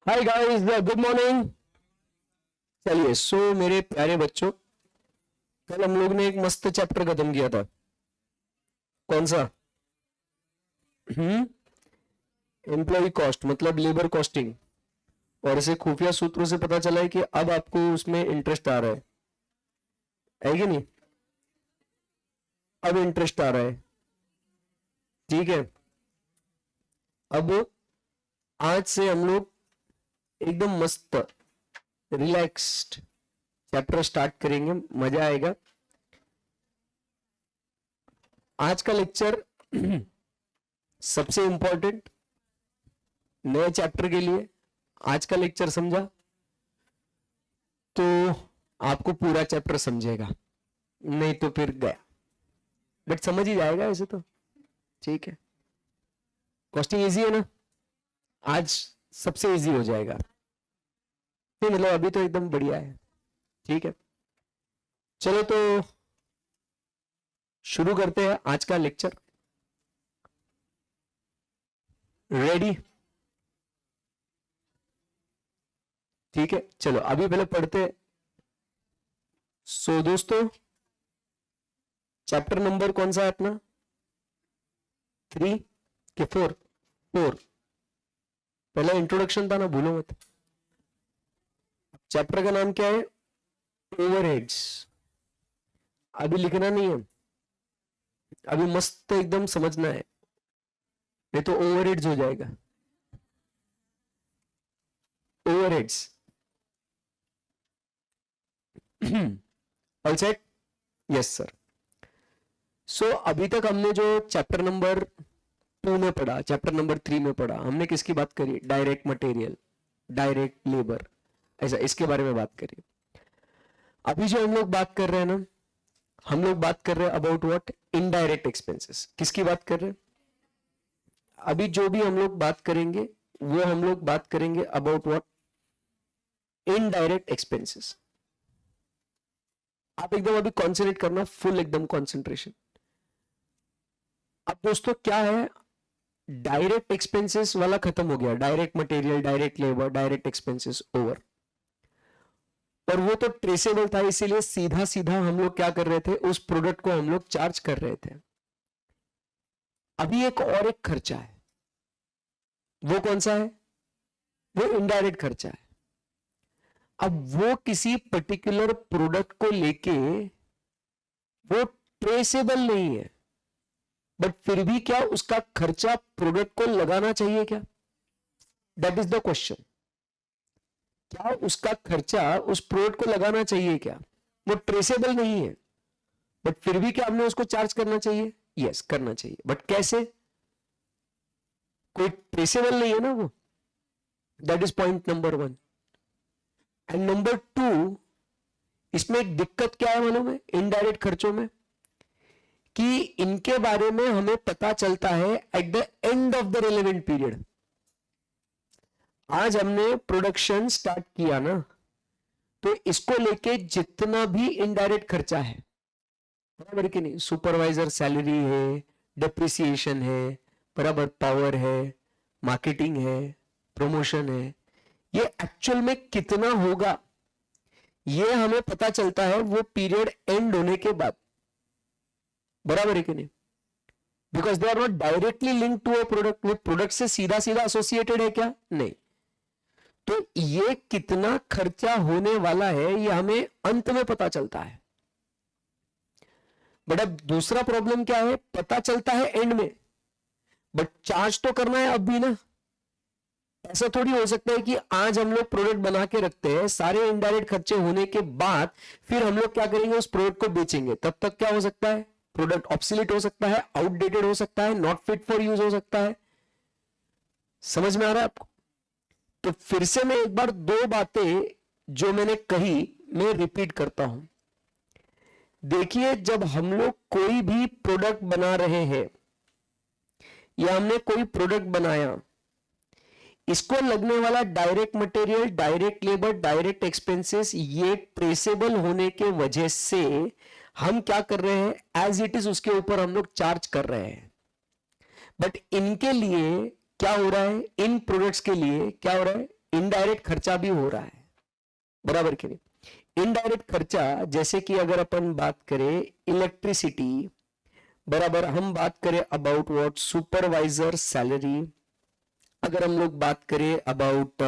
Hi guys, good morning. चलिए, मेरे प्यारे बच्चों, कल हम लोग ने एक मस्त चैप्टर खत्म किया था। कौन सा? एम्प्लॉय कॉस्ट मतलब लेबर कॉस्टिंग। और इसे खुफिया सूत्रों से पता चला है कि अब आपको उसमें इंटरेस्ट आ रहा है कि नहीं? अब इंटरेस्ट आ रहा है, ठीक है। अब आज से हम लोग एकदम मस्त रिलैक्स्ड चैप्टर स्टार्ट करेंगे, मजा आएगा। आज का लेक्चर सबसे इंपॉर्टेंट नए चैप्टर के लिए। आज का लेक्चर समझा तो आपको पूरा चैप्टर समझेगा, नहीं तो फिर गया। बट समझ ही जाएगा ऐसे तो, ठीक है। कॉस्टिंग इजी है ना? आज सबसे इजी हो जाएगा। नहीं मतलब अभी तो एकदम बढ़िया है, ठीक है। चलो तो शुरू करते हैं आज का लेक्चर। रेडी? ठीक है, चलो अभी पहले पढ़ते हैं। दोस्तों, चैप्टर नंबर कौन सा है अपना? 3 के 4? 4। पहला इंट्रोडक्शन था ना, भूलो मत। चैप्टर का नाम क्या है? ओवरहेड्स। अभी लिखना नहीं है, अभी मस्त एकदम समझना है, नहीं तो ओवरहेड्स हो जाएगा। Overheads. All set? Yes sir. अभी तक हमने जो चैप्टर नंबर 2 में पढ़ा, चैप्टर नंबर 3 में पढ़ा, हमने किसकी बात करी? डायरेक्ट मटेरियल, डायरेक्ट लेबर, ऐसा इसके बारे में बात करी। अभी जो हम लोग बात कर रहे हैं ना, हम लोग बात कर रहे हैं अबाउट व्हाट? Indirect expenses. किसकी बात कर रहे हैं? अभी जो भी हम लोग बात करेंगे वो हम लोग बात करेंगे अबाउट व्हाट? Indirect expenses. आप एकदम अभी कॉन्सेंट्रेट करना, फुल एकदम कॉन्सेंट्रेशन। अब दोस्तों क्या है, डायरेक्ट एक्सपेंसेस वाला खत्म हो गया, direct material, direct labour, direct expenses over. और वो तो ट्रेसेबल था, इसीलिए सीधा सीधा हम लोग क्या कर रहे थे, उस प्रोडक्ट को हम लोग चार्ज कर रहे थे। अभी एक और एक खर्चा है, वो कौन सा है? वो इनडायरेक्ट खर्चा है। अब वो किसी पर्टिकुलर प्रोडक्ट को लेके वो ट्रेसेबल नहीं है, बट फिर भी क्या उसका खर्चा प्रोडक्ट को लगाना चाहिए क्या? That is the question. क्या उसका खर्चा उस प्रोडक्ट को लगाना चाहिए क्या? वो ट्रेसेबल नहीं है, बट फिर भी क्या हमने उसको चार्ज करना चाहिए? यस, करना चाहिए। बट कैसे? कोई ट्रेसेबल नहीं है ना वो। That is point number 1। And number 2, इसमें एक दिक्कत क्या है मालूम है इनडायरेक्ट खर्चों में? कि इनके बारे में हमें पता चलता है eight the end of the relevant period. आज हमने प्रोडक्शन स्टार्ट किया ना, तो इसको लेके जितना भी इनडायरेक्ट खर्चा है, बराबर कि नहीं? सुपरवाइजर सैलरी है, डिप्रिसिएशन है, बराबर, पावर है, मार्केटिंग है, प्रमोशन है, ये एक्चुअल में कितना होगा ये हमें पता चलता है वो पीरियड एंड होने के बाद, बराबर है कि नहीं? Because they are not directly link to a product. वो प्रोडक्ट से सीधा सीधा एसोसिएटेड है क्या? नहीं। तो ये कितना खर्चा होने वाला है ये हमें अंत में पता चलता है। बट अब दूसरा प्रॉब्लम क्या है, पता चलता है एंड में, बट चार्ज तो करना है अब भी ना। ऐसा थोड़ी हो सकता है कि आज हम लोग प्रोडक्ट बना के रखते हैं, सारे इनडायरेक्ट खर्चे होने के बाद फिर हम लोग क्या करेंगे, उस प्रोडक्ट को बेचेंगे। तब तक क्या हो सकता है? प्रोडक्ट ऑब्सोलीट हो सकता है, आउटडेटेड हो सकता है, नॉट फिट फॉर यूज हो सकता है। समझ में आ रहा है आपको? तो फिर से मैं एक बार 2 बातें जो मैंने कही मैं रिपीट करता हूं। देखिए, जब हम लोग कोई भी प्रोडक्ट बना रहे हैं या हमने कोई प्रोडक्ट बनाया, इसको लगने वाला direct material, direct labour, direct expenses, ये ट्रेसेबल होने के वजह से हम क्या कर रहे हैं, एज इट इज उसके ऊपर हम लोग चार्ज कर रहे हैं। बट इनके लिए क्या हो रहा है, इन प्रोडक्ट्स के लिए क्या हो रहा है, इनडायरेक्ट खर्चा भी हो रहा है, बराबर कि नहीं। इनडायरेक्ट खर्चा जैसे कि अगर अपन बात करें इलेक्ट्रिसिटी, बराबर, हम बात करें अबाउट व्हाट सुपरवाइजर सैलरी, अगर हम लोग बात करें अबाउट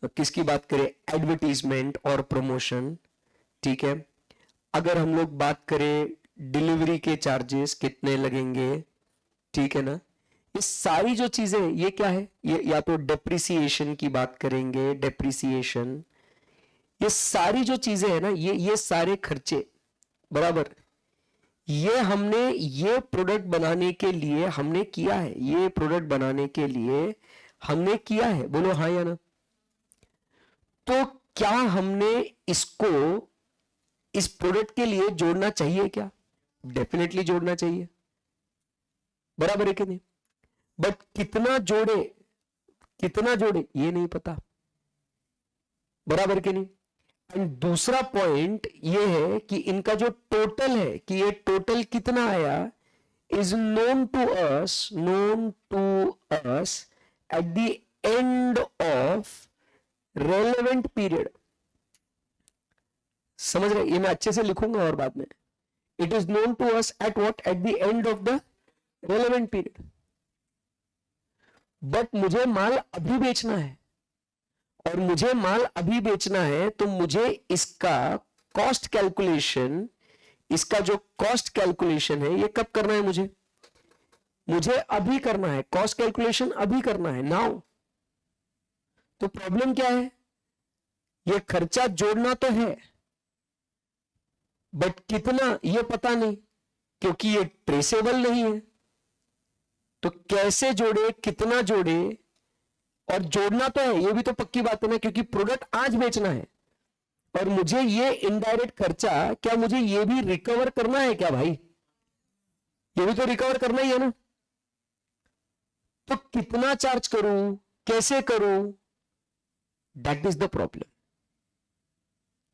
किसकी बात करें एडवर्टीजमेंट और प्रमोशन, ठीक है। अगर हम लोग बात करें डिलीवरी के चार्जेस कितने लगेंगे, ठीक है ना। ये सारी जो चीजें ये क्या है, ये या तो डेप्रिसिएशन की बात करेंगे, डेप्रिसिएशन, ये सारी जो चीजें है ना, ये सारे खर्चे, बराबर, ये हमने ये प्रोडक्ट बनाने के लिए हमने किया है, ये प्रोडक्ट बनाने के लिए हमने किया है, बोलो हाँ या ना। तो क्या हमने इसको इस प्रोडक्ट के लिए जोड़ना चाहिए क्या? डेफिनेटली जोड़ना चाहिए, बराबर है कि नहीं। बट कितना जोड़े ये नहीं पता, बराबर कि नहीं। एंड दूसरा पॉइंट ये है कि इनका जो टोटल है कि ये टोटल कितना आया is known to us at the end of relevant period. समझ रहे, ये मैं अच्छे से लिखूंगा और बाद में, it is known to us at what, at the end of the relevant period. But मुझे माल अभी बेचना है, और मुझे माल अभी बेचना है तो मुझे इसका कॉस्ट कैलकुलेशन, इसका जो कॉस्ट कैलकुलेशन है ये कब करना है, मुझे अभी करना है, कॉस्ट कैलकुलेशन अभी करना है, नाउ। तो प्रॉब्लम क्या है, ये खर्चा जोड़ना तो है बट कितना ये पता नहीं, क्योंकि ये ट्रेसेबल नहीं है। तो कैसे जोड़े, कितना जोड़े, और जोड़ना तो है, ये भी तो पक्की बात है ना, क्योंकि प्रोडक्ट आज बेचना है और मुझे ये इनडायरेक्ट खर्चा क्या मुझे ये भी रिकवर करना है क्या भाई, ये भी तो रिकवर करना ही है ना। तो कितना चार्ज करूं, कैसे करूं, दैट इज द प्रॉब्लम।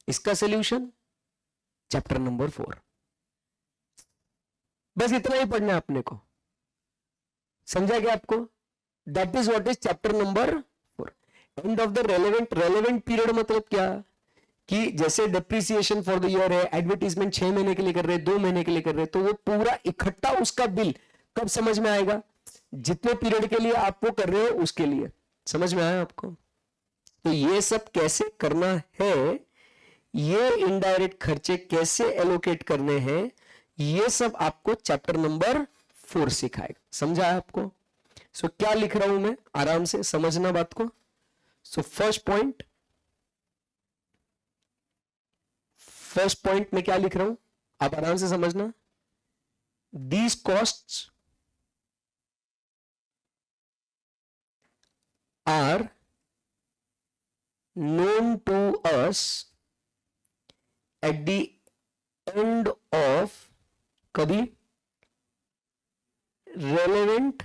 इसका सॉल्यूशन चैप्टर नंबर 4, बस इतना ही पढ़ना है अपने को, समझा गया आपको। That is what is chapter number 4, and of the relevant period. मतलब क्या कि जैसे डेप्रिसिएशन फॉर द ईयर है, एडवर्टीजमेंट 6 महीने के लिए कर रहे, 2 महीने के लिए कर रहे, तो वो पूरा इकट्ठा उसका बिल कब समझ में आएगा, जितने पीरियड के लिए आप वो कर रहे हो उसके लिए। समझ में आया आपको। तो ये सब कैसे करना है, ये इनडायरेक्ट खर्चे कैसे एलोकेट करने हैं, ये सब आपको चैप्टर नंबर 4 सिखाएगा। समझा है आपको। सो क्या लिख रहा हूं मैं, आराम से समझना बात को। सो फर्स्ट पॉइंट में क्या लिख रहा हूं आप आराम से समझना। These costs are known to us at the end of कभी relevant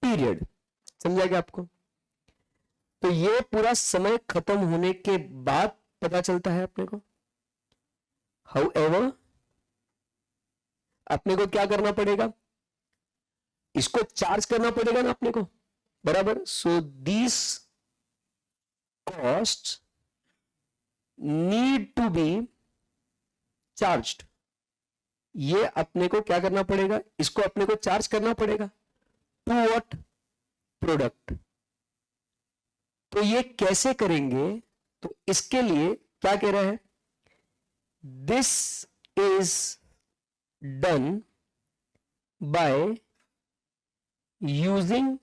period। समझा क्या आपको। तो ये पूरा समय खत्म होने के बाद पता चलता है अपने को। However, अपने को क्या करना पड़ेगा, इसको चार्ज करना पड़ेगा ना अपने को, बराबर। So this costs need to be charged। ये अपने को क्या करना पड़ेगा, इसको अपने को चार्ज करना पड़ेगा टू व्हाट, प्रोडक्ट। तो ये कैसे करेंगे, तो इसके लिए क्या कह रहा है, this is done by using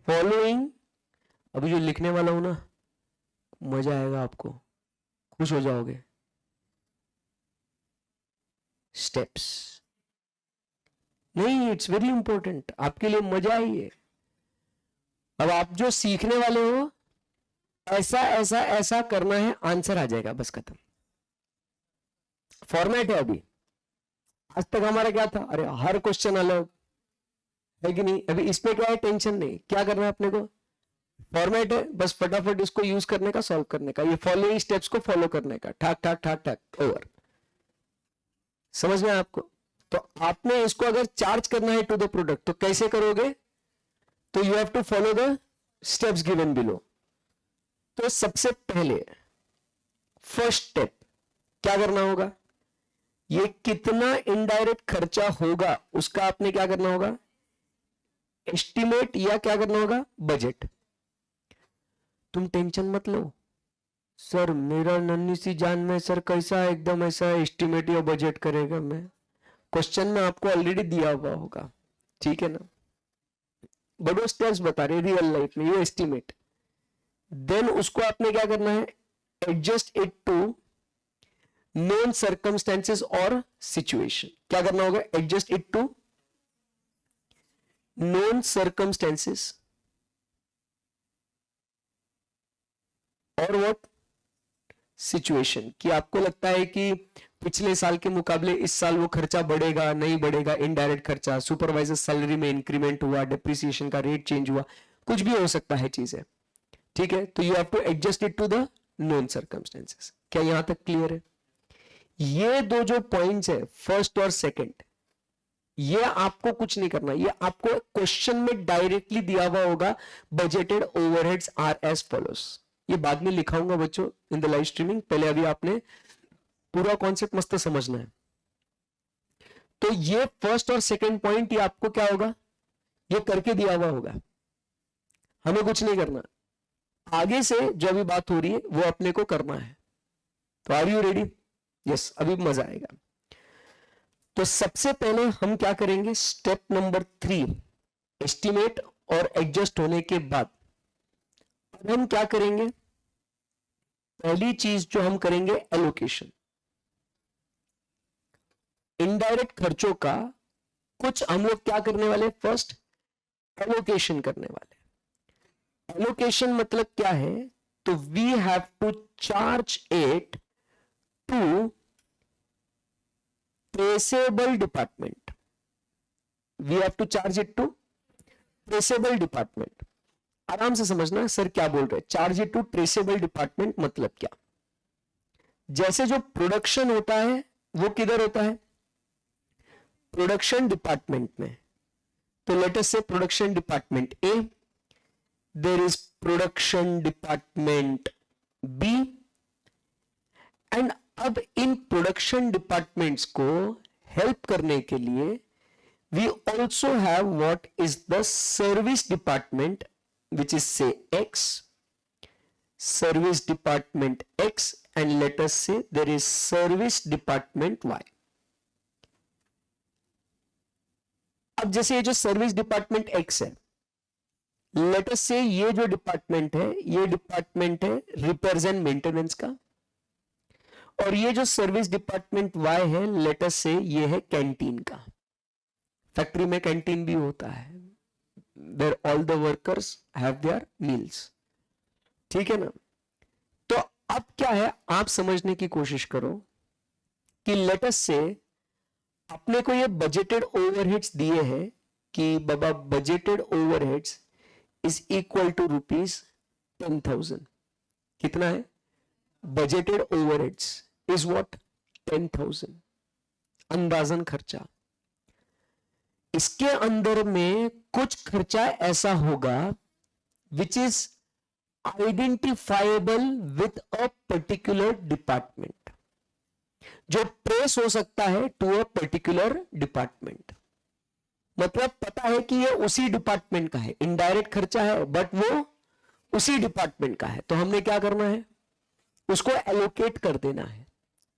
following. अभी जो लिखने वाला हूं ना, मजा आएगा आपको, खुश हो जाओगे। स्टेप्स नहीं, इट्स वेरी इंपॉर्टेंट, आपके लिए मजा ही है। अब आप जो सीखने वाले हो, ऐसा ऐसा ऐसा करना है, आंसर आ जाएगा, बस खत्म। फॉर्मेट है अभी। आज तक हमारा क्या था, अरे हर क्वेश्चन अलग है कि नहीं। अभी इसमें क्या है, टेंशन नहीं, क्या करना है अपने को, फॉर्मेट है, बस फटाफट इसको यूज करने का, सॉल्व करने का, ये फॉलोइंग स्टेप्स को फॉलो करने का, ठाक ठाक ठाक ठाक, ओवर। समझ में आपको। तो आपने इसको अगर चार्ज करना है टू द प्रोडक्ट, तो कैसे करोगे, तो you have to follow the steps given below. तो सबसे पहले फर्स्ट स्टेप क्या करना होगा, ये कितना इनडायरेक्ट खर्चा होगा उसका आपने क्या करना होगा, एस्टिमेट या क्या करना होगा, बजट। तुम टेंशन मत लो सर, मेरा नन्ही सी जान में सर कैसा एकदम ऐसा एस्टिमेट या बजट करेगा। मैं क्वेश्चन में आपको ऑलरेडी दिया हुआ होगा, ठीक है ना, बड़ो स्टेप्स बता रहे रियल लाइफ में, ये एस्टिमेट। देन उसको आपने क्या करना है, adjust it to known circumstances और सिचुएशन। क्या करना होगा, adjust it to known circumstances और व्हाट, सिचुएशन। कि आपको लगता है कि पिछले साल के मुकाबले इस साल वो खर्चा बढ़ेगा नहीं बढ़ेगा, इनडायरेक्ट खर्चा, सुपरवाइजर सैलरी में इंक्रीमेंट हुआ, डिप्रिसिएशन का रेट चेंज हुआ, कुछ भी हो सकता है चीजें, ठीक है। तो you have to adjust it to the known circumstances. क्या यहां तक क्लियर है? ये दो जो पॉइंट्स है फर्स्ट और सेकंड, ये आपको कुछ नहीं करना, ये आपको क्वेश्चन में डायरेक्टली दिया हुआ होगा। Budgeted overheads are as follows. ये बाद में लिखाऊंगा बच्चों इन द लाइव स्ट्रीमिंग, पहले अभी आपने पूरा कॉन्सेप्ट मस्त समझना है। तो ये फर्स्ट और सेकंड पॉइंट, ये आपको क्या होगा, ये करके दिया हुआ होगा, हमें कुछ नहीं करना। आगे से जो अभी बात हो रही है वो अपने को करना है। तो आर यू रेडी? यस, अभी मजा आएगा। तो सबसे पहले हम क्या करेंगे, स्टेप नंबर 3, एस्टिमेट और एडजस्ट होने के बाद अब हम क्या करेंगे, पहली चीज जो हम करेंगे एलोकेशन। इनडायरेक्ट खर्चों का कुछ हम लोग क्या करने वाले, फर्स्ट एलोकेशन करने वाले। एलोकेशन मतलब क्या है, तो we have to charge it to traceable department. We have to charge it to traceable department. आराम से समझना सर क्या बोल रहे हैं। Charge it to traceable department मतलब क्या, जैसे जो प्रोडक्शन होता है वो किधर होता है, प्रोडक्शन डिपार्टमेंट में। तो let us say production department A, there is production department B, and अब इन प्रोडक्शन डिपार्टमेंट्स को हेल्प करने के लिए we also have what is the service department, which is say X, service department X, and let us say there is service department Y. अब जैसे ये जो सर्विस डिपार्टमेंट X है, let us say ये जो डिपार्टमेंट है, ये department है रिपेयर्स एंड मेंटेनेंस का, और ये जो सर्विस डिपार्टमेंट Y है, let us say ये है कैंटीन का। फैक्ट्री में कैंटीन भी होता है, where all the workers have their meals, ठीक है ना। तो अब क्या है, आप समझने की कोशिश करो कि लेट अस से अपने को ये बजटेड ओवरहेड्स दिए हैं कि बाबा budgeted overheads is equal to ₹10,000। कितना है, बजटेड ओवरहेड्स इज व्हाट, 10,000 अंदाजन खर्चा। इसके अंदर में कुछ खर्चा ऐसा होगा which is identifiable with a particular department, जो ट्रेस हो सकता है टू अ पर्टिकुलर डिपार्टमेंट। मतलब पता है कि ये उसी डिपार्टमेंट का है, इनडायरेक्ट खर्चा है बट वो उसी डिपार्टमेंट का है। तो हमने क्या करना है, उसको एलोकेट कर देना है,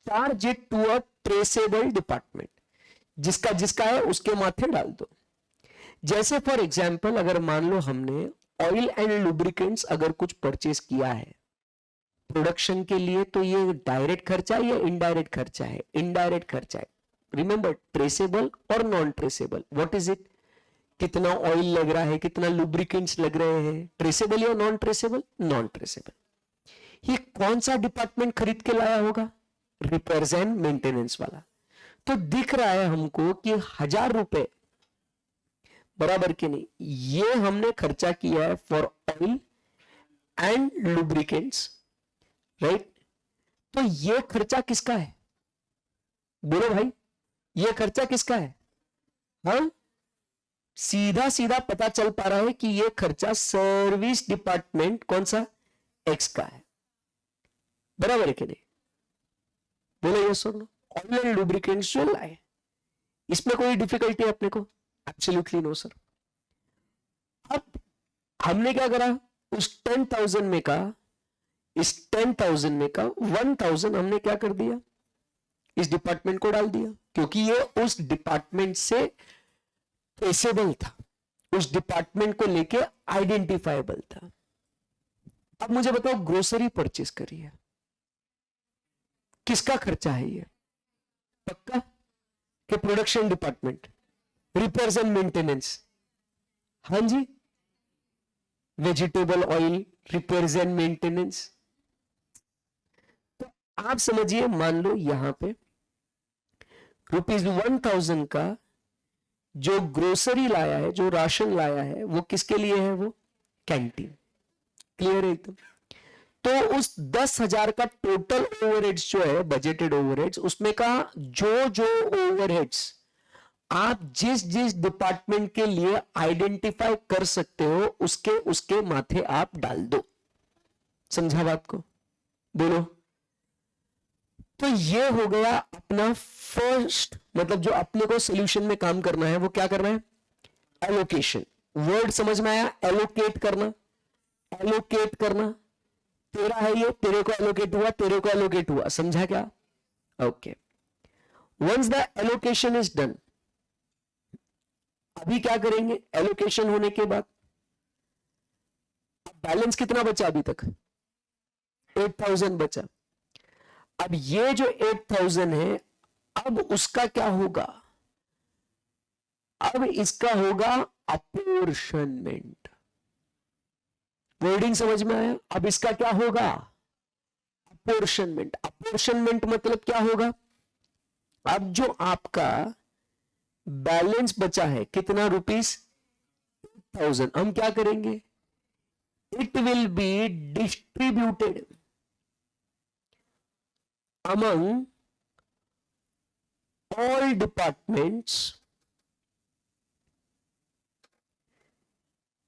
charge it to a traceable department, जिसका जिसका है उसके माथे डाल दो। जैसे फॉर एग्जाम्पल अगर मान लो हमने ऑयल एंड लुब्रिकेंट्स अगर कुछ परचेस किया है प्रोडक्शन के लिए, तो ये डायरेक्ट खर्चा है या इनडायरेक्ट खर्चा है, इनडायरेक्ट खर्चा है। रिमेंबर ट्रेसेबल और non traceable, what is it, कितना ऑयल लग रहा है, कितना लुब्रिकेंट्स लग रहे हैं, ट्रेसेबल या नॉन ट्रेसेबल, नॉन ट्रेसेबल। ये कौन सा डिपार्टमेंट खरीद के लाया होगा, रिपेयर्स एंड मेंटेनेंस वाला। तो दिख रहा है हमको कि 1,000 रुपए बराबर के नहीं, ये हमने खर्चा किया है for oil and lubricants, right. तो ये खर्चा किसका है, बोलो भाई, ये खर्चा किसका है, हाँ सीधा सीधा पता चल पा रहा है कि ये खर्चा सर्विस डिपार्टमेंट कौन सा एक्स का है, बराबर है कि नहीं? बोलो यस और नो। ऑयल एंड लुब्रिकेंट्स जो लाए, इसमें कोई डिफिकल्टी है अपने को? Absolutely no sir. अब हमने क्या करा, उस 10,000 में का, इस 10,000 में का 1,000 हमने क्या कर दिया, इस डिपार्टमेंट को डाल दिया, क्योंकि ये उस डिपार्टमेंट से ट्रेसेबल था, उस डिपार्टमेंट को लेके आइडेंटिफाइबल था। अब मुझे बताओ, ग्रोसरी परचेस करी है, किसका खर्चा है ये? पक्का कि production department, repairs and maintenance, हाँ जी, vegetable oil, repairs and maintenance. तो आप समझिए, मान लो यहां पे ₹1,000 का जो ग्रोसरी लाया है, जो राशन लाया है, वो किसके लिए है? वो कैंटीन। क्लियर है एकदम? तो उस 10,000 का टोटल ओवरहेड्स जो है, बजटेड ओवरहेड्स, उसमें का जो जो ओवरहेड्स आप जिस जिस डिपार्टमेंट के लिए आइडेंटिफाई कर सकते हो, उसके उसके माथे आप डाल दो। समझा बात को? बोलो। तो ये हो गया अपना फर्स्ट, मतलब जो अपने को सोल्यूशन में काम करना है, वो क्या करना है? एलोकेशन। वर्ड समझ में आया? एलोकेट करना, एलोकेट करना। तेरा है ये, तेरे को एलोकेट हुआ, तेरे को एलोकेट हुआ, समझा क्या? Okay. Once the allocation is done, अभी क्या करेंगे? एलोकेशन होने के बाद बैलेंस कितना बचा अभी तक? 8,000 बचा। अब ये जो 8,000 है, अब उसका क्या होगा? अब इसका होगा अपोर्शनमेंट। वर्डिंग समझ में आया? अब इसका क्या होगा? अपोर्शनमेंट। अपोर्शनमेंट मतलब क्या होगा? अब जो आपका बैलेंस बचा है कितना? ₹8,000। हम क्या करेंगे? It will be distributed among all departments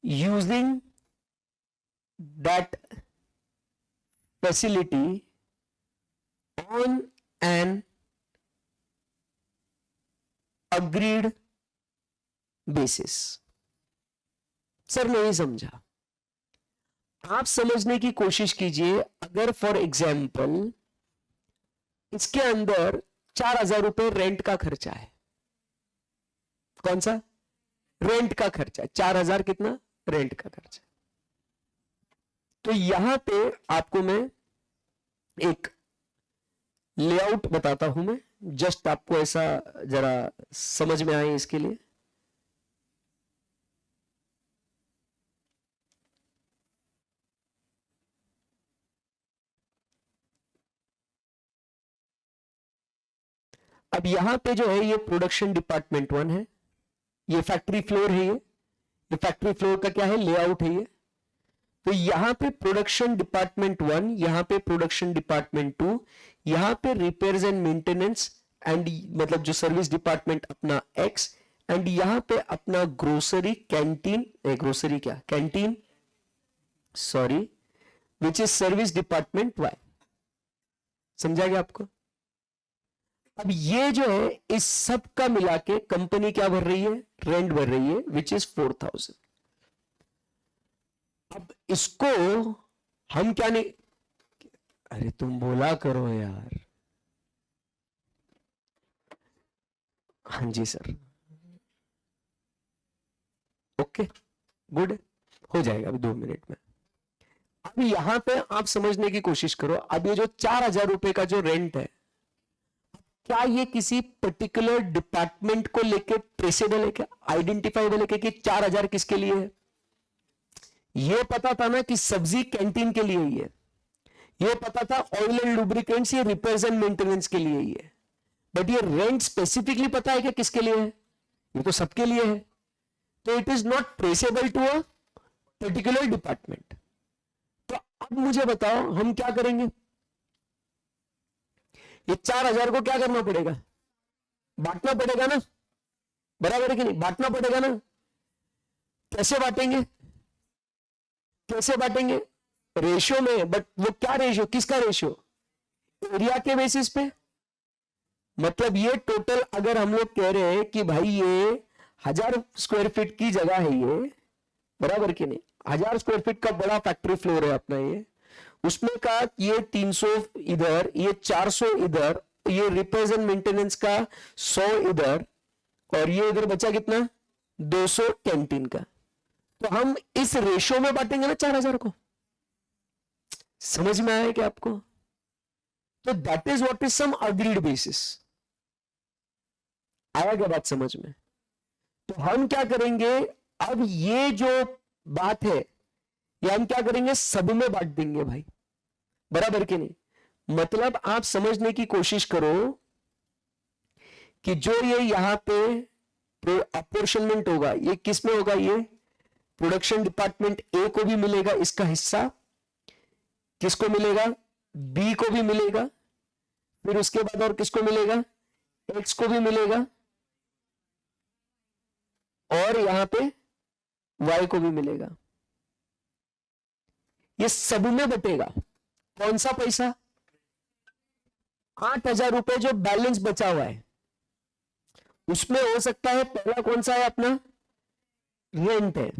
using that facility on an agreed basis। Sir नहीं समझा, आप समझने की कोशिश कीजिए। अगर फॉर एग्जाम्पल इसके अंदर 4,000 रुपए रेंट का खर्चा है, कौन सा? रेंट का खर्चा। 4,000 कितना? रेंट का खर्चा। तो यहां पे आपको मैं एक लेआउट बताता हूं, मैं जस्ट आपको ऐसा जरा समझ में आए इसके लिए। अब यहां पे जो है ये प्रोडक्शन डिपार्टमेंट 1 है, ये फैक्ट्री फ्लोर है, ये फैक्ट्री फ्लोर का क्या है? लेआउट है ये। तो यहां पे प्रोडक्शन डिपार्टमेंट 1, यहां पे प्रोडक्शन डिपार्टमेंट 2, यहां पे रिपेयर्स एंड मेंटेनेंस एंड मतलब जो सर्विस डिपार्टमेंट अपना X, एंड यहां पे अपना ग्रोसरी कैंटीन, ग्रोसरी क्या? Canteen, sorry, which is service department Y। समझा गया आपको? अब ये जो है, इस सब का मिला के कंपनी क्या भर रही है? रेंट भर रही है, विच इज 4,000। अब इसको हम क्या नहीं, अरे तुम बोला करो यार। हाँ जी सर, ओके, गुड, हो जाएगा अभी 2 मिनट में। अब यहां पे आप समझने की कोशिश करो। अब ये जो 4,000 रुपए का जो रेंट है, क्या ये किसी पर्टिकुलर डिपार्टमेंट को लेके ट्रेसेबल है क्या? आइडेंटिफाइबल है क्या कि 4,000 किसके लिए है? ये पता था ना कि सब्जी कैंटीन के लिए ही है, ये पता था ऑयल एंड लुब्रिकेंट्स ये रिपेयर्स एंड मेंटेनेंस के लिए ही है, बट ये रेंट स्पेसिफिकली पता है कि किसके लिए है? ये तो सबके लिए है। तो it is not traceable to a particular department. तो अब मुझे बताओ हम क्या करेंगे? ये 4,000 को क्या करना पड़ेगा? बांटना पड़ेगा ना, बराबर है कि नहीं? बांटना पड़ेगा ना। कैसे बांटेंगे? कैसे बांटेंगे? रेशियो में। बट वो क्या रेशियो, किसका रेशियो? एरिया के बेसिस पे। मतलब ये टोटल अगर हम लोग कह रहे हैं कि भाई ये 1000 स्क्वायर फीट की जगह है ये, बराबर कि नहीं, 1000 स्क्वायर फीट का बड़ा फैक्ट्री फ्लोर है अपना ये, उसमें का ये 300 इधर, ये 400 इधर, ये रिपेयर्स एंड मेंटेनेंस का 100 इधर, और ये इधर बचा कितना? 200 कैंटीन का। तो हम इस रेशियो में बांटेंगे ना 4000 को। समझ में आया क्या आपको? तो that is what is some agreed basis. आया क्या बात समझ में? तो हम क्या करेंगे, अब ये जो बात है ये हम क्या करेंगे, सब में बांट देंगे भाई, बराबर कि नहीं। मतलब आप समझने की कोशिश करो कि जो ये यहां पे अपॉर्शनमेंट होगा ये किस में होगा, ये प्रोडक्शन डिपार्टमेंट ए को भी मिलेगा इसका हिस्सा, किसको मिलेगा? बी को भी मिलेगा, फिर उसके बाद और किसको मिलेगा? एक्स को भी मिलेगा, और यहां पे वाई को भी मिलेगा। ये सब में बटेगा। कौन सा पैसा? 8000 रुपए जो बैलेंस बचा हुआ है उसमें हो सकता है पहला कौन सा है अपना? रेंट है।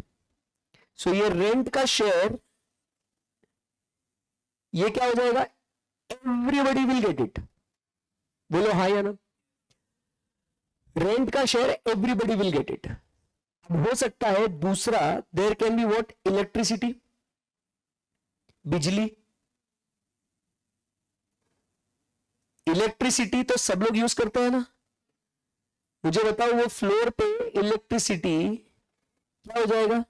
सो ये रेंट का शेयर ये क्या हो जाएगा? Everybody will get it. बोलो हाँ या ना? रेंट का share everybody will get it. हो सकता है दूसरा, there can be what? Electricity, बिजली। इलेक्ट्रिसिटी तो सब लोग यूज करते हैं ना। मुझे बताओ वो फ्लोर पे इलेक्ट्रिसिटी क्या हो जाएगा?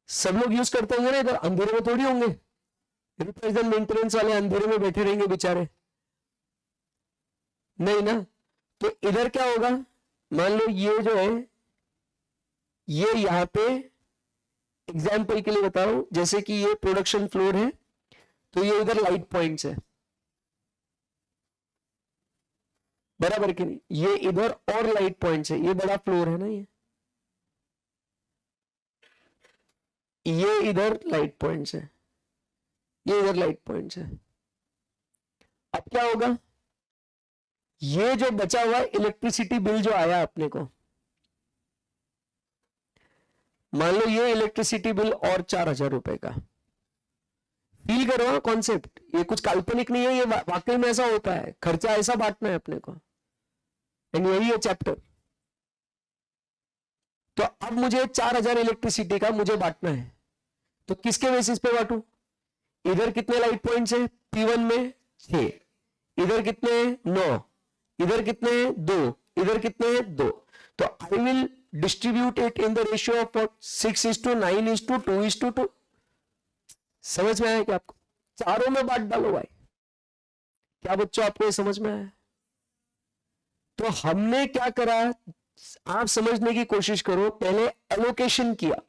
सब लोग यूज करते होंगे ना, इधर अंधेरे में थोड़ी होंगे। रिपेयर्स एंड मेंटेनेंस वाले अंधेरे में बैठे रहेंगे बेचारे, नहीं ना। तो इधर क्या होगा? मान लो ये जो है ये यहां पे एग्जाम्पल के लिए बताओ, जैसे कि ये प्रोडक्शन फ्लोर है तो ये इधर लाइट पॉइंट्स है, बराबर कि नहीं। ये इधर और लाइट पॉइंट्स है, ये बड़ा फ्लोर है ना, ये इधर लाइट पॉइंट्स है, ये इधर लाइट पॉइंट्स है। अब क्या होगा? ये जो बचा हुआ इलेक्ट्रिसिटी बिल जो आया अपने को, मान लो ये इलेक्ट्रिसिटी बिल और 4000 रुपए का। फील करो कॉन्सेप्ट, ये कुछ काल्पनिक नहीं है, ये वाकई में ऐसा होता है। खर्चा ऐसा बांटना है अपने को, एंड यही है चैप्टर। तो अब मुझे 4000 इलेक्ट्रिसिटी का मुझे बांटना है, तो किसके बेसिस पे बांटू? इधर कितने लाइट पॉइंट्स है? P1 में 6, इधर कितने? 9, इधर कितने? 2, इधर कितने? 2। तो I will distribute it in the ratio of 6:9:2:2। समझ में आया क्या आपको? चारों में बांट डालो भाई। क्या बच्चों आपको ये समझ में आया? तो हमने क्या करा, आप समझने की कोशिश करो। पहले एलोकेशन किया,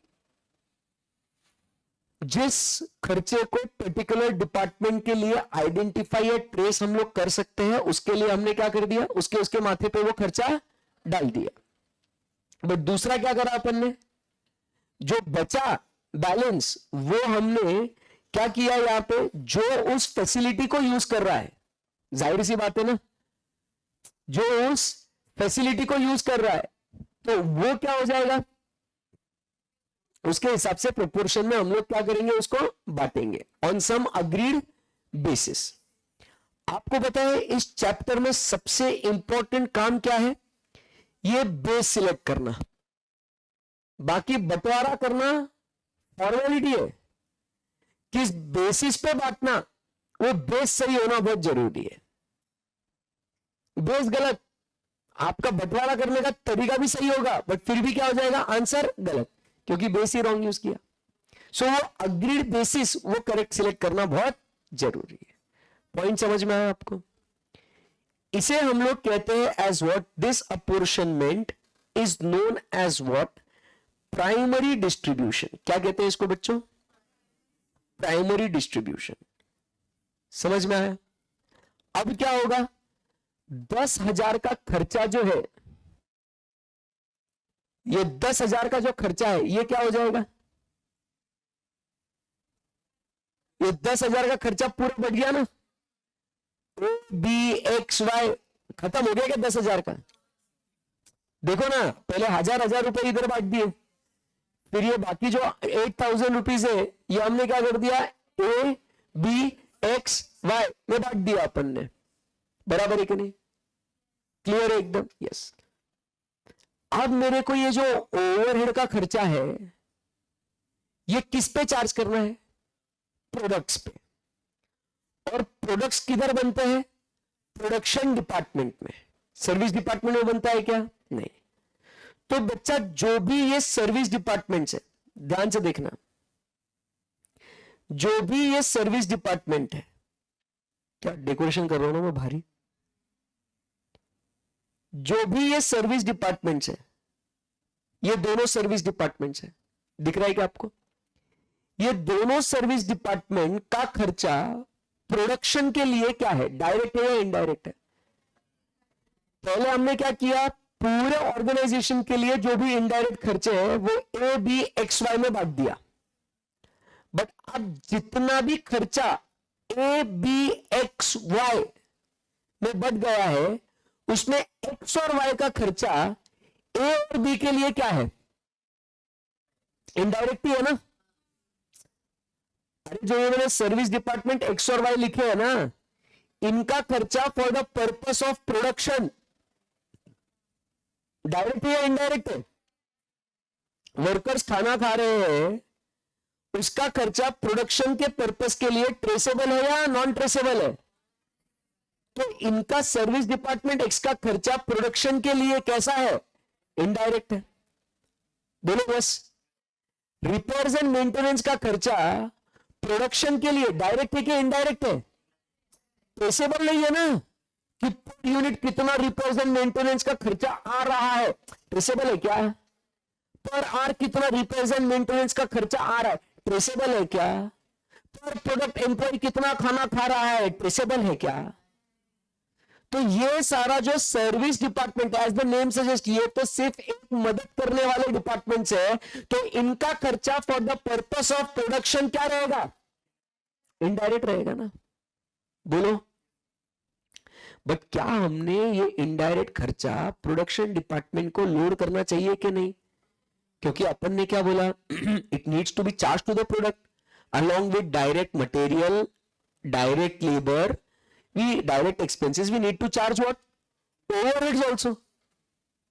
जिस खर्चे को पर्टिकुलर डिपार्टमेंट के लिए आइडेंटिफाई या ट्रेस हम लोग कर सकते हैं, उसके लिए हमने क्या कर दिया, उसके माथे पे वो खर्चा डाल दिया। बट दूसरा क्या करा अपन ने, जो बचा बैलेंस वो हमने क्या किया, यहां पे जो उस फैसिलिटी को यूज कर रहा है, जाहिर सी बात है ना, जो उस फैसिलिटी को यूज कर रहा है तो वो क्या हो जाएगा, उसके हिसाब से प्रोपोर्शन में हम लोग क्या करेंगे, उसको बांटेंगे ऑन सम अग्रीड बेसिस। आपको पता है इस चैप्टर में सबसे इंपॉर्टेंट काम क्या है, ये बेस सिलेक्ट करना। बाकी बंटवारा करना फॉर्मेलिटी है, किस बेसिस पे बांटना, वो बेस सही होना बहुत जरूरी है। बेस गलत, आपका बंटवारा करने का तरीका भी सही होगा बट फिर भी क्या हो जाएगा, आंसर गलत, क्योंकि बेस ही रॉन्ग यूज किया। सो वो अग्रीड बेसिस वो करेक्ट सिलेक्ट करना बहुत जरूरी है। पॉइंट समझ में आया आपको? इसे हम लोग कहते हैं as what, this apportionment is known as what, primary distribution. क्या कहते हैं इसको बच्चों? Primary distribution. समझ में आया? अब क्या होगा, 10,000 का खर्चा जो है ये 10,000 का जो खर्चा है ये क्या हो जाएगा? ये 10,000 का खर्चा पूरा बढ़ गया ना, बी एक्स वाई खत्म हो गया क्या 10,000 का? देखो ना, पहले हजार रुपए इधर बांट दिए, फिर ये बाकी जो 8,000 रुपीज है ये हमने क्या कर दिया, ए बी एक्स वाई में बांट दिया अपन ने, बराबर है कि नहीं? क्लियर है एकदम? यस। अब मेरे को ये जो ओवरहेड का खर्चा है ये किस पे चार्ज करना है? प्रोडक्ट्स पे। और प्रोडक्ट्स किधर बनते हैं? प्रोडक्शन डिपार्टमेंट में। सर्विस डिपार्टमेंट में बनता है क्या? नहीं। तो बच्चा जो भी ये सर्विस डिपार्टमेंट है, ध्यान से देखना, जो भी ये सर्विस डिपार्टमेंट है, क्या डेकोरेशन कर रहा हूं ना मैं भारी? जो भी ये सर्विस डिपार्टमेंट्स है, ये दोनों सर्विस डिपार्टमेंट्स है, दिख रहा है क्या आपको? ये दोनों सर्विस डिपार्टमेंट का खर्चा प्रोडक्शन के लिए क्या है, डायरेक्ट है या इनडायरेक्ट है? पहले हमने क्या किया, पूरे ऑर्गेनाइजेशन के लिए जो भी इनडायरेक्ट खर्चे हैं वो ए बी एक्स वाई में बांट दिया। बट अब जितना भी खर्चा ए बी एक्स वाई में बढ़ गया है, उसमें एक्स और वाई का खर्चा ए और बी के लिए क्या है, इनडायरेक्ट ही है ना? अरे जो ये मैंने सर्विस डिपार्टमेंट एक्स और वाई लिखे है ना, इनका खर्चा for the purpose of production direct है या इनडायरेक्ट है? वर्कर्स खाना खा रहे हैं, उसका खर्चा प्रोडक्शन के पर्पस के लिए ट्रेसेबल है या नॉन ट्रेसेबल है? तो इनका सर्विस डिपार्टमेंट एक्स का खर्चा प्रोडक्शन के लिए कैसा है, इनडायरेक्ट है। बोलो बस। रिपेयर्स एंड मेंटेनेंस का खर्चा प्रोडक्शन के लिए डायरेक्ट है कि इनडायरेक्ट है? ट्रेसेबल नहीं है ना, कि पर यूनिट कितना रिपेयर्स एंड मेंटेनेंस का खर्चा आ रहा है, ट्रेसेबल है क्या? पर आर कितना रिपेयर्स एंड मेंटेनेंस का खर्चा आ रहा है, ट्रेसेबल है क्या? पर प्रोडक्ट एम्प्लॉय कितना खाना खा रहा है, ट्रेसेबल है क्या? तो ये सारा जो सर्विस डिपार्टमेंट है, एज द नेम सजेस्ट, ये तो सिर्फ एक मदद करने वाले डिपार्टमेंट है, तो इनका खर्चा for the purpose of production क्या रहेगा, इनडायरेक्ट रहेगा ना। बोलो। बट क्या हमने ये इनडायरेक्ट खर्चा प्रोडक्शन डिपार्टमेंट को लोड करना चाहिए कि नहीं? क्योंकि अपन ने क्या बोला, it needs to be charge to the product along with direct material, direct labor, direct expenses, we need to charge what, overheads also।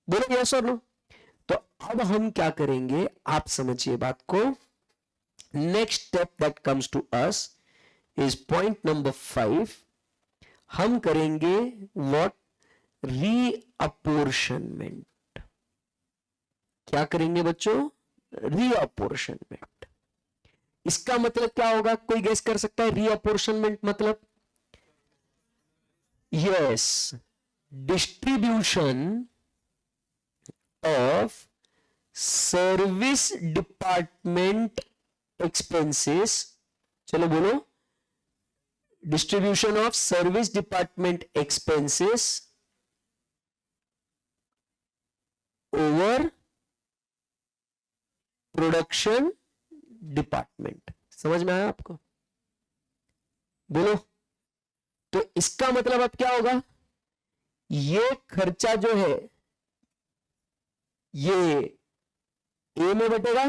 बोलो yes or no? तो अब हम क्या करेंगे, आप समझिए बात को। Next step that comes to us is point number 5। हम करेंगे व्हाट, रीअपोर्शनमेंट। क्या करेंगे बच्चों, रीअपोर्शनमेंट। इसका मतलब क्या होगा, कोई गेस कर सकता है? रीअपोर्शनमेंट मतलब, yes, distribution of service department expenses. चलो बोलो, distribution of service department expenses over production department. समझ में आया आपको? बोलो। तो इसका मतलब अब क्या होगा, ये खर्चा जो है ये ए में बटेगा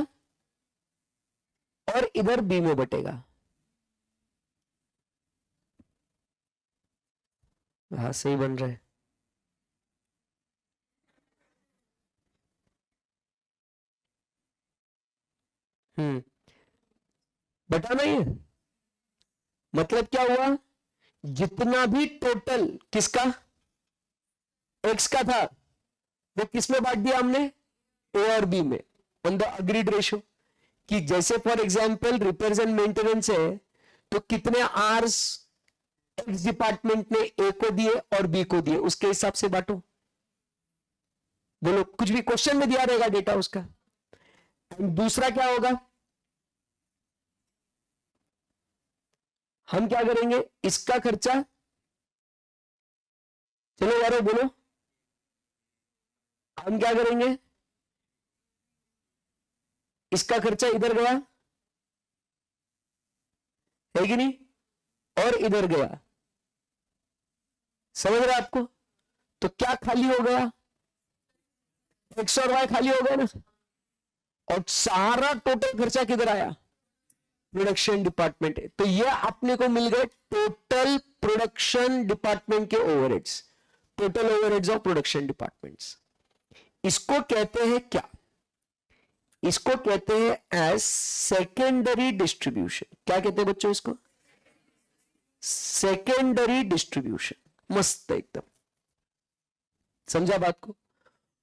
और इधर बी में बटेगा। हाँ सही बन रहा है। बताना ये मतलब क्या हुआ, जितना भी टोटल किसका, एक्स का था, वो किस में बांट दिया हमने, ए और बी में, ऑन द अग्रीड रेशियो। कि जैसे for example repairs and maintenance है, तो कितने आर्स एक्स डिपार्टमेंट ने ए को दिए और बी को दिए, उसके हिसाब से बांटो। बोलो, कुछ भी क्वेश्चन में दिया रहेगा डेटा उसका। एंड दूसरा क्या होगा, हम क्या करेंगे, इसका खर्चा, चलो यारो बोलो, हम क्या करेंगे, इसका खर्चा इधर गया है कि नहीं, और इधर गया, समझ रहे आपको? तो क्या खाली हो गया, एक्स और वाई खाली हो गया ना, और सारा टोटल खर्चा किधर आया, प्रोडक्शन डिपार्टमेंट है। तो ये अपने को मिल गए टोटल प्रोडक्शन डिपार्टमेंट के overheads, total overheads of production departments. इसको कहते हैं क्या, इसको कहते हैं एज सेकेंडरी डिस्ट्रीब्यूशन। क्या कहते हैं बच्चों इसको, सेकेंडरी डिस्ट्रीब्यूशन। मस्त एकदम, समझा बात को?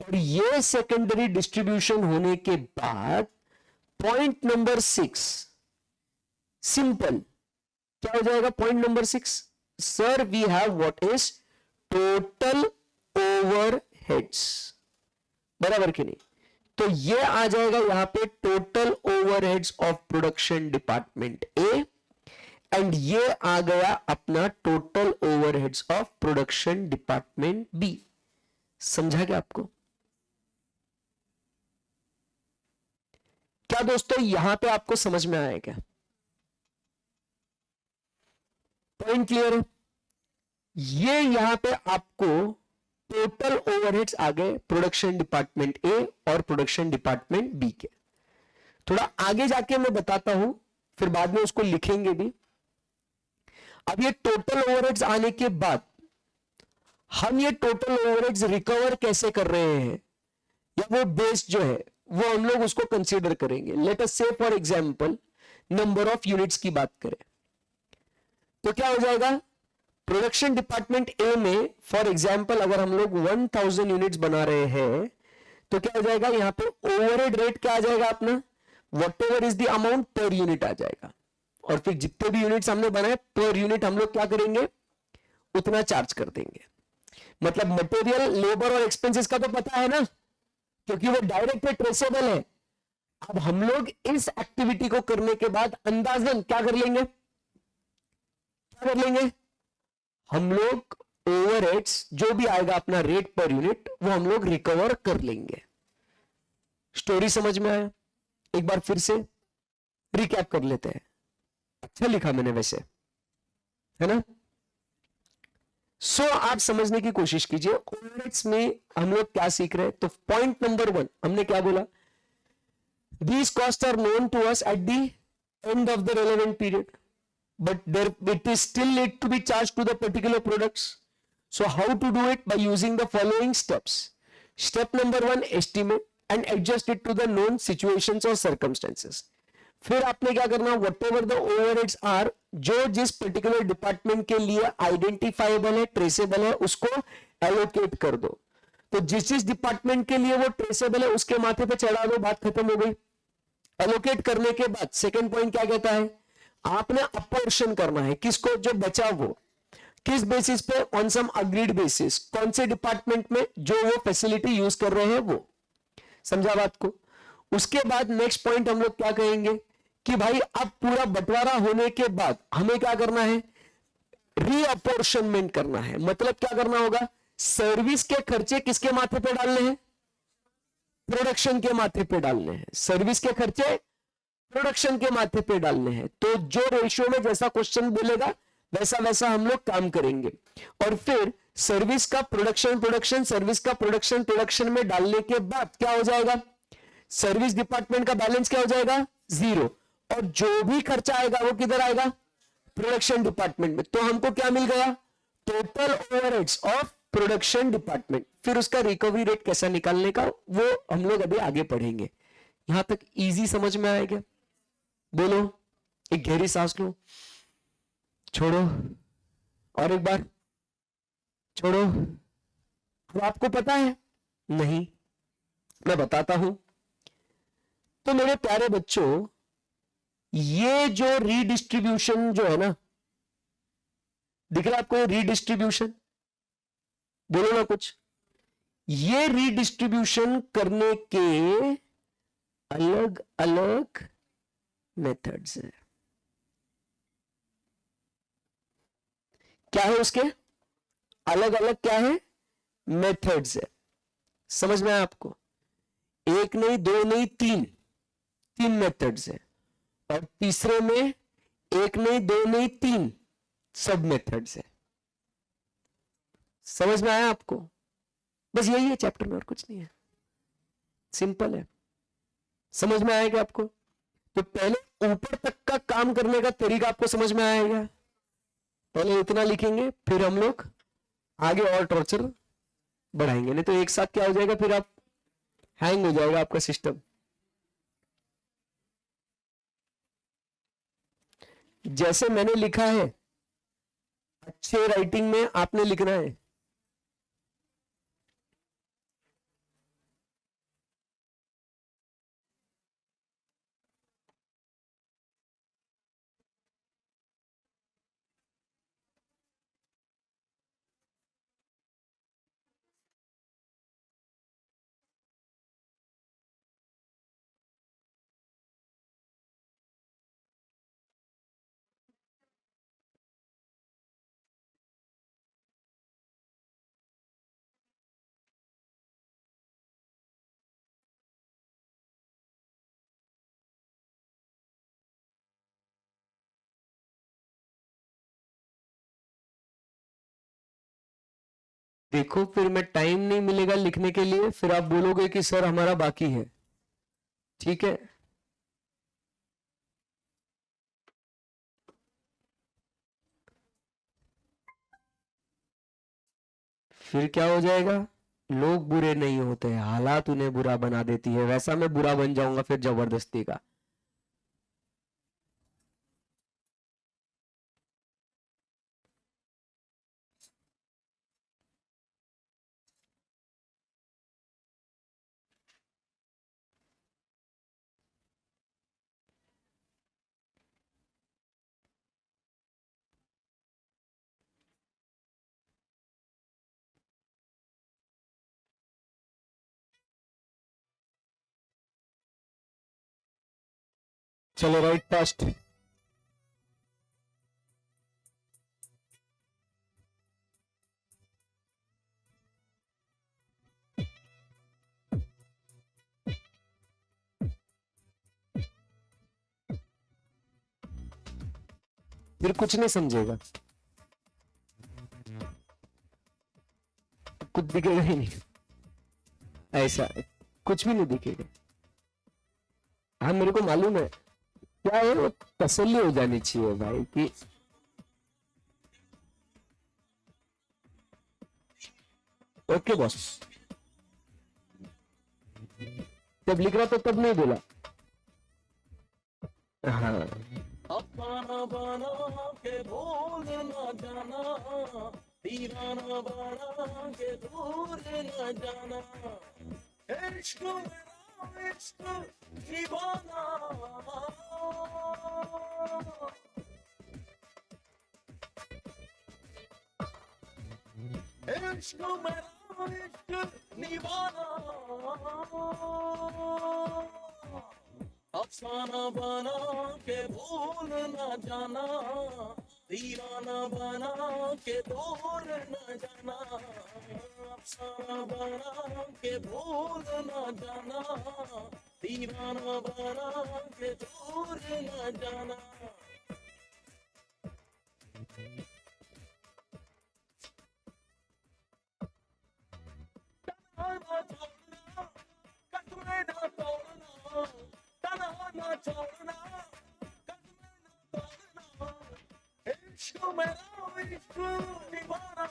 और ये सेकेंडरी डिस्ट्रीब्यूशन होने के बाद पॉइंट नंबर 6 सिंपल क्या हो जाएगा, point number 6, sir we have what is total overheads, बराबर कि नहीं? तो ये आ जाएगा यहां पे total overheads of production department A, and ये आ गया अपना total overheads of production department B. समझा क्या आपको? क्या दोस्तों यहां पे आपको समझ में आया क्या, पॉइंट क्लियर है? ये यहां पे आपको टोटल ओवरहेड्स आ गए प्रोडक्शन डिपार्टमेंट ए और प्रोडक्शन डिपार्टमेंट बी के। थोड़ा आगे जाके मैं बताता हूं, फिर बाद में उसको लिखेंगे भी। अब ये टोटल ओवरहेड्स आने के बाद हम ये टोटल ओवरहेड्स रिकवर कैसे कर रहे हैं, या वो बेस जो है वो हम लोग उसको कंसीडर करेंगे। लेट अस से for example number of units की बात करें, तो क्या हो जाएगा, प्रोडक्शन डिपार्टमेंट ए में फॉर एग्जांपल अगर हम लोग 1000 यूनिट्स बना रहे हैं, तो क्या हो जाएगा, यहां पे ओवरहेड रेट क्या आ जाएगा अपना, whatever is the amount per unit आ जाएगा। और फिर जितने भी यूनिट्स हमने बनाए पर यूनिट हम लोग क्या करेंगे, उतना चार्ज कर देंगे। मतलब मटेरियल, लेबर और एक्सपेंसेस का तो पता है ना, क्योंकि वो डायरेक्ट पे ट्रेसेबल है। अब हम लोग इस एक्टिविटी को करने के बाद अंदाजन क्या कर लेंगे, क्या कर लेंगे, हम लोग ओवरहेड्स जो भी आएगा अपना रेट पर यूनिट वो हम लोग रिकवर कर लेंगे। स्टोरी समझ में आया? एक बार फिर से रिकैप कर लेते हैं। अच्छा लिखा मैंने वैसे, है ना? सो आप समझने की कोशिश कीजिए ओवरहेड्स में हम लोग क्या सीख रहे हैं। तो पॉइंट नंबर 1 हमने क्या बोला, these cost are known to us at the end of the relevant period, but there it is still need to be charged to the particular products. So how to do it? By using the following steps. Step number 1, estimate and adjust it to the known situations or circumstances. फिर आपने क्या करना, whatever the overheads are, जो जिस particular department के लिए identifiable है, traceable है, उसको एलोकेट कर दो। तो जिस जिस डिपार्टमेंट के लिए वो ट्रेसेबल है उसके माथे पे चढ़ा दो, बात खत्म हो गई। एलोकेट करने के बाद सेकेंड पॉइंट क्या कहता है, आपने अपोर्शन करना है, किसको, जो बचा वो, किस बेसिस पे, ऑन सम अग्रीड बेसिस, कौन से डिपार्टमेंट में जो वो फैसिलिटी यूज कर रहे हैं वो। समझा बात को? उसके बाद नेक्स्ट पॉइंट हम लोग क्या कहेंगे कि भाई अब पूरा बंटवारा होने के बाद हमें क्या करना है, रीअपोर्शनमेंट करना है। मतलब क्या करना होगा, सर्विस के खर्चे किसके माथे पे डालने हैं, प्रोडक्शन के माथे पे डालने हैं। सर्विस के खर्चे प्रोडक्शन के माथे पे डालने हैं। तो जो रेशियो में जैसा क्वेश्चन बोलेगा वैसा वैसा हम लोग काम करेंगे। और फिर सर्विस का प्रोडक्शन, सर्विस का प्रोडक्शन में डालने के बाद क्या हो जाएगा, सर्विस डिपार्टमेंट का बैलेंस क्या हो जाएगा, 0। और जो भी खर्चा आएगा वो किधर आएगा, प्रोडक्शन डिपार्टमेंट में। तो हमको क्या मिल गया, total overheads of production department. फिर उसका रिकवरी रेट कैसा निकालने का वो हम लोग अभी आगे पढ़ेंगे। यहां तक इजी समझ में आएगा? बोलो, एक गहरी सांस लो, छोड़ो, और एक बार छोड़ो। अब आपको पता है नहीं, मैं बताता हूं। तो मेरे प्यारे बच्चों, ये जो रीडिस्ट्रीब्यूशन जो है ना, दिख रहा है आपको, रीडिस्ट्रीब्यूशन, बोलो ना कुछ। ये रीडिस्ट्रीब्यूशन करने के अलग अलग मेथड्स है। क्या है उसके अलग अलग, क्या है, मेथड्स है। समझ में आया आपको? एक नहीं, दो नहीं, तीन 3 मेथड्स है, और तीसरे में 1 नहीं 2 नहीं 3 सब मेथड्स है। समझ में आया आपको? बस यही है चैप्टर में, और कुछ नहीं है, सिंपल है। समझ में आया क्या आपको? तो पहले ऊपर तक का काम करने का तरीका आपको समझ में आएगा। पहले इतना लिखेंगे, फिर हम लोग आगे और टॉर्चर बढ़ाएंगे, नहीं तो एक साथ क्या हो जाएगा, फिर आप हैंग हो जाएगा आपका सिस्टम। जैसे मैंने लिखा है, अच्छे राइटिंग में आपने लिखना है। देखो, फिर मैं टाइम नहीं मिलेगा लिखने के लिए, फिर आप बोलोगे कि सर हमारा बाकी है। ठीक है, फिर क्या हो जाएगा, लोग बुरे नहीं होते, हालात उन्हें बुरा बना देती है, वैसा मैं बुरा बन जाऊंगा फिर जबरदस्ती का। चलो राइट पास्ट। फिर कुछ नहीं समझेगा, कुछ दिखेगा ही नहीं, ऐसा कुछ भी नहीं दिखेगा। हाँ मेरे को मालूम है, क्या है वो, तसल्ली हो जानी चाहिए भाई कि ओके बॉस। जब लिख रहा था तब नहीं बोला। हाँ अपना बना के भूल न जाना, दीवाना बना के दूर न जाना, इश्क मेरा इश्क दीवाना, इश्क मेरा इश्क दीवाना, अफसाना बना के भूल न जाना, दीवाना बना के दूर न जाना, अफसाना बना के भूल न जाना, दीवाना बना के दूर न जाना। ना छोड़ना, कटमे ना तोड़ना, तन्हा ना छोड़ना, कदमे ना तोड़ना, इश्क मेरा इश्क दीवाना,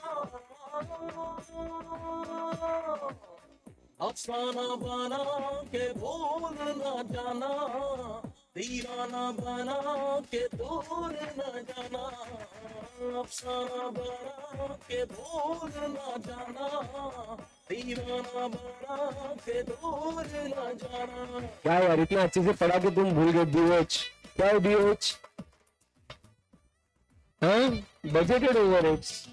अफसाना बना के भूल न जाना, दीवाना बना के दूर न जाना, अफसाना बना के भूल न जाना, दीवाना बना के दूर न जाना। क्या यार, इतना अच्छे से पढ़ा के तुम भूल गए DOH? क्या है DOH? हाँ, बजटेड ओवरहेड्स।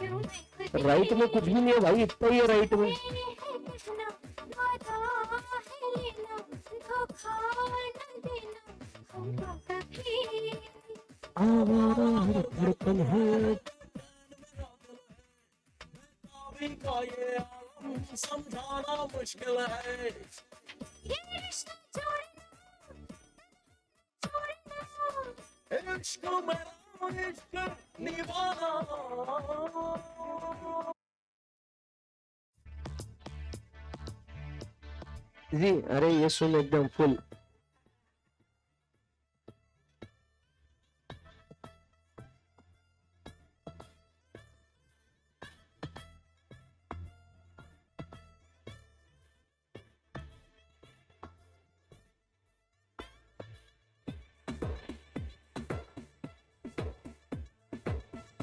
राइट में कुछ भी नहीं है भाई, इतना ही है राइट में। आवारा हर धड़कन है। अभी का ये आलम समझाना मुश्किल है। इश्क मेरा इश्क दीवाना। जी अरे ये सुन एकदम फुल।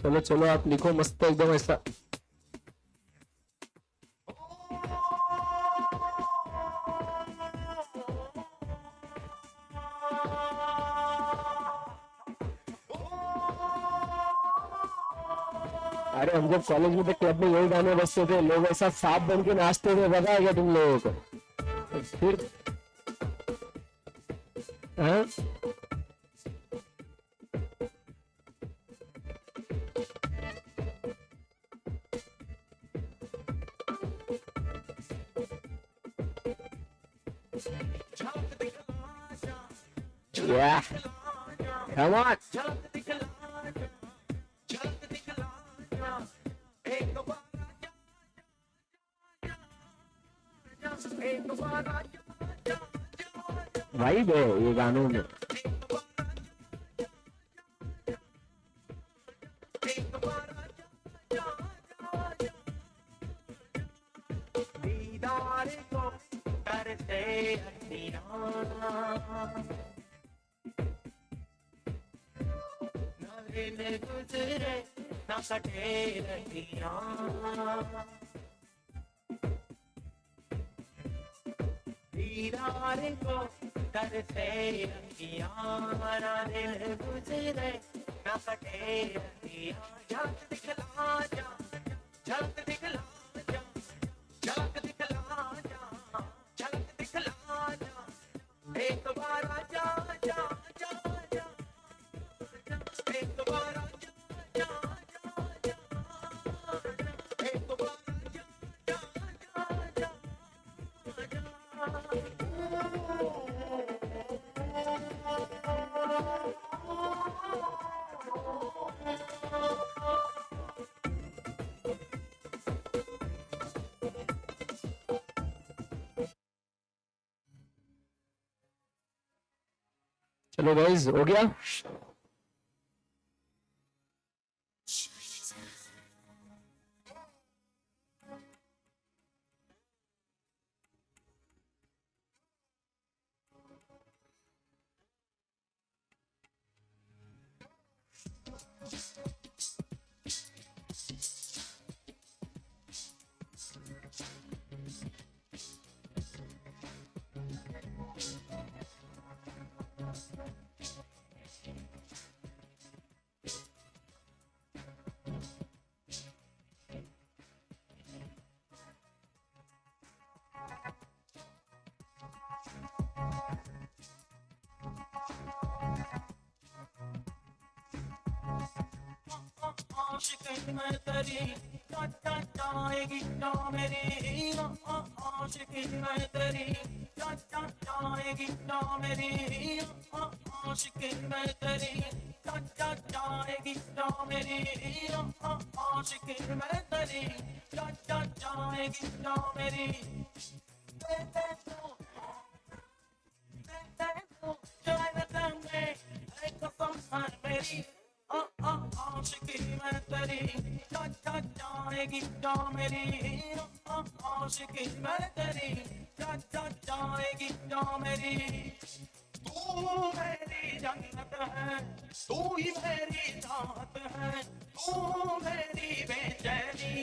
चलो चलो आप लिखो मस्त एकदम ऐसा। अरे हम जब कॉलेज में थे, क्लब में यही गाने बजते थे, लोग ऐसा सांप बन के नाचते थे, पता है क्या तुम लोगों को? फिर हाँ yeah come on वाइब है ये गानों में। दीदार को करते दिन गुजरे न कटे रतियां। दीदार को करते रतियां, दिन गुजरे न कटे रतियां। झलक दिखला जा, झलक दिखला जा, झलक दिखला जा, झलक दिखला जा। एक बार आजा जा जा जा, एक बार आजा जा जा जा, एक बार आजा जा जा चलो गाइस हो गया। आशिकी मैं तेरी जाएगी क्या मेरी। आशिकी मैं तेरी जाएगी क्या मेरी। आशिकी मैं तेरी जाएगी क्या मेरी। आशिकी मैं तेरी जाएगी क्या मेरी। आशिकी मैं तेरी जाएगी क्या मेरी। आशिकी मैं तेरी जाएगी क्या मेरी। तू मेरी जन्नत है, तू ही मेरी राहत है। तू मेरी बेचैनी,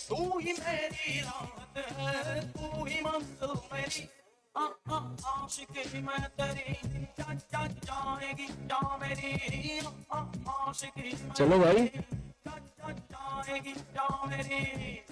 तू ही मेरी राहत है। तू ही मंजिल मेरी। आशिकी मैं तेरी जाएगी क्या मेरी। आशिकी चलो भाई आएगी जाओ मेरी